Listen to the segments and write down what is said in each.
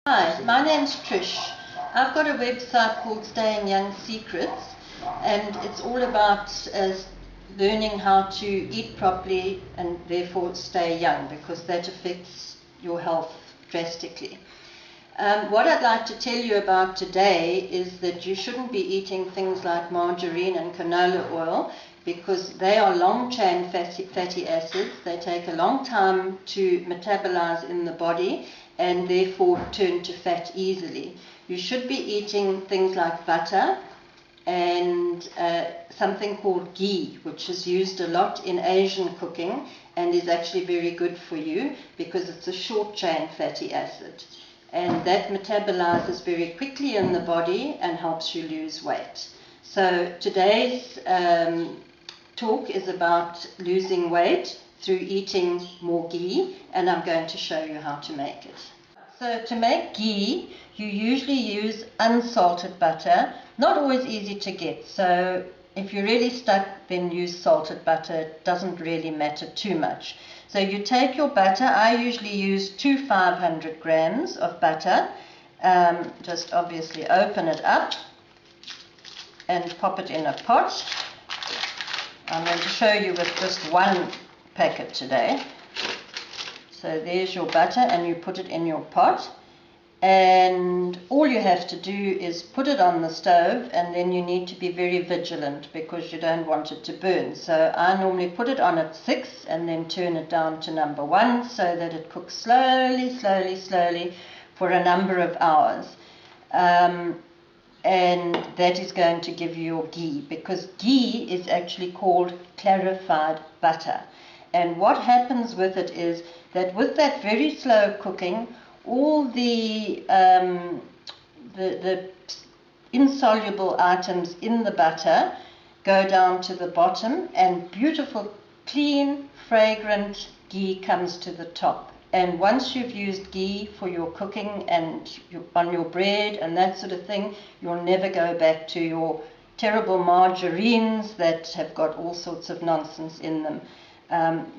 Hi, my name's Trish. I've got a website called Staying Young Secrets, and it's all about learning how to eat properly and therefore stay young, because that affects your health drastically. What I'd like to tell you about today is that you shouldn't be eating things like margarine and canola oil, because they are long-chain fatty acids. They take a long time to metabolize in the body and therefore turn to fat easily. You should be eating things like butter and something called ghee, which is used a lot in Asian cooking and is actually very good for you because it's a short-chain fatty acid. And that metabolizes very quickly in the body and helps you lose weight. So today's talk is about losing weight through eating more ghee, and I'm going to show you how to make it. So to make ghee, you usually use unsalted butter. Not always easy to get, so if you're really stuck, then use salted butter. It doesn't really matter too much. So you take your butter. I usually use 500 grams of butter. Just obviously open it up and pop it in a pot. I'm going to show you with just one packet today. So there's your butter, and you put it in your pot, and all you have to do is put it on the stove, and then you need to be very vigilant because you don't want it to burn. So I normally put it on at 6 and then turn it down to number 1 so that it cooks slowly for a number of hours. And that is going to give you your ghee, because ghee is actually called clarified butter. And what happens with it is that with that very slow cooking, all the insoluble items in the butter go down to the bottom, and beautiful, clean, fragrant ghee comes to the top. And once you've used ghee for your cooking and on your bread and that sort of thing, you'll never go back to your terrible margarines that have got all sorts of nonsense in them.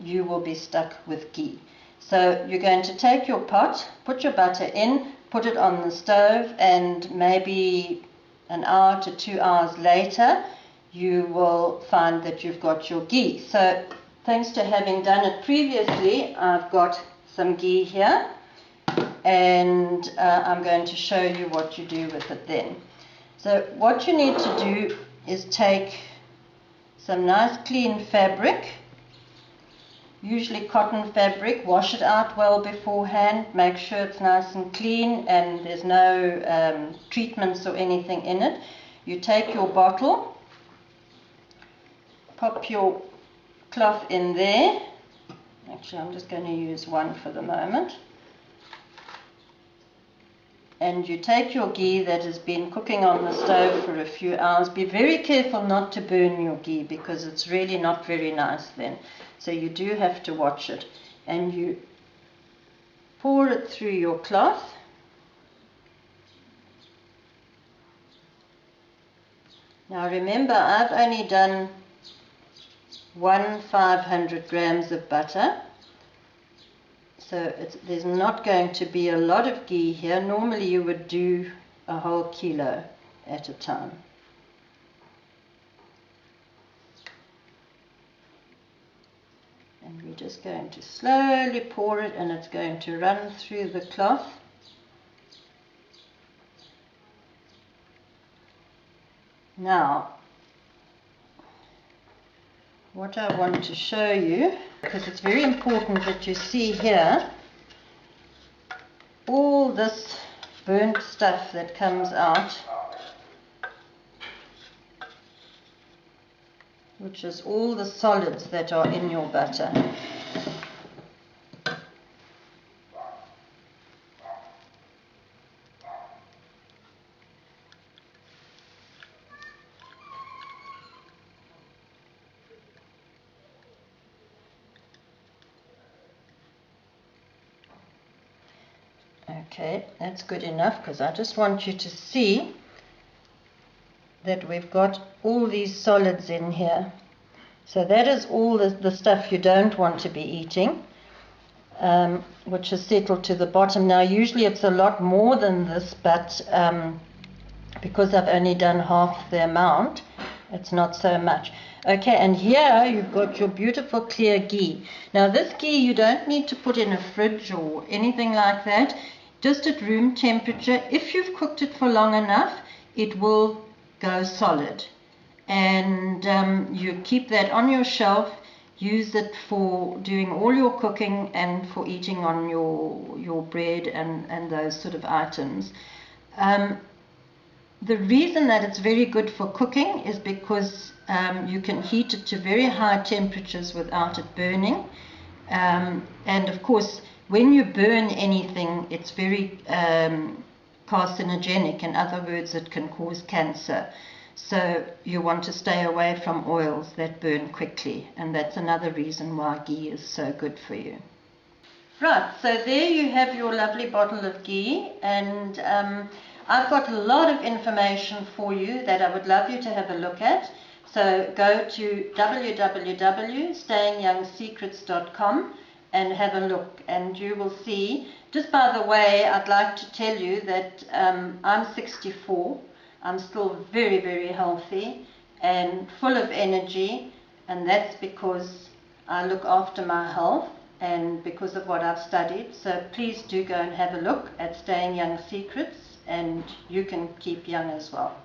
You will be stuck with ghee. So you're going to take your pot, put your butter in, put it on the stove, and maybe an hour to 2 hours later, you will find that you've got your ghee. So thanks to having done it previously, I've got some ghee here, and I'm going to show you what you do with it then. So what you need to do is take some nice clean fabric, usually cotton fabric. Wash it out well beforehand, make sure it's nice and clean and there's no treatments or anything in it. You take your bottle, pop your cloth in there. Actually, I'm just going to use one for the moment. And you take your ghee that has been cooking on the stove for a few hours. Be very careful not to burn your ghee, because it's really not very nice then. So you do have to watch it. And you pour it through your cloth. Now remember, I've only done 500 grams of butter. So there's not going to be a lot of ghee here. Normally you would do a whole kilo at a time. And we're just going to slowly pour it, and it's going to run through the cloth. Now, what I want to show you, because it's very important that you see here all this burnt stuff that comes out, which is all the solids that are in your butter. Okay, that's good enough, because I just want you to see that we've got all these solids in here. So that is all the stuff you don't want to be eating. which is settled to the bottom. Now usually it's a lot more than this, but because I've only done half the amount, it's not so much. Okay, and here you've got your beautiful clear ghee. Now this ghee you don't need to put in a fridge or anything like that, just at room temperature. If you've cooked it for long enough, it will go solid. And you keep that on your shelf, use it for doing all your cooking and for eating on your bread and those sort of items. The reason that it's very good for cooking is because you can heat it to very high temperatures without it burning. And of course, when you burn anything, it's very carcinogenic. In other words, it can cause cancer. So you want to stay away from oils that burn quickly. And that's another reason why ghee is so good for you. Right, so there you have your lovely bottle of ghee, and I've got a lot of information for you that I would love you to have a look at. So go to www.stayingyoungsecrets.com and have a look, and you will see. Just by the way, I'd like to tell you that I'm 64. I'm still very, very healthy and full of energy, and that's because I look after my health and because of what I've studied. So please do go and have a look at Staying Young Secrets, and you can keep young as well.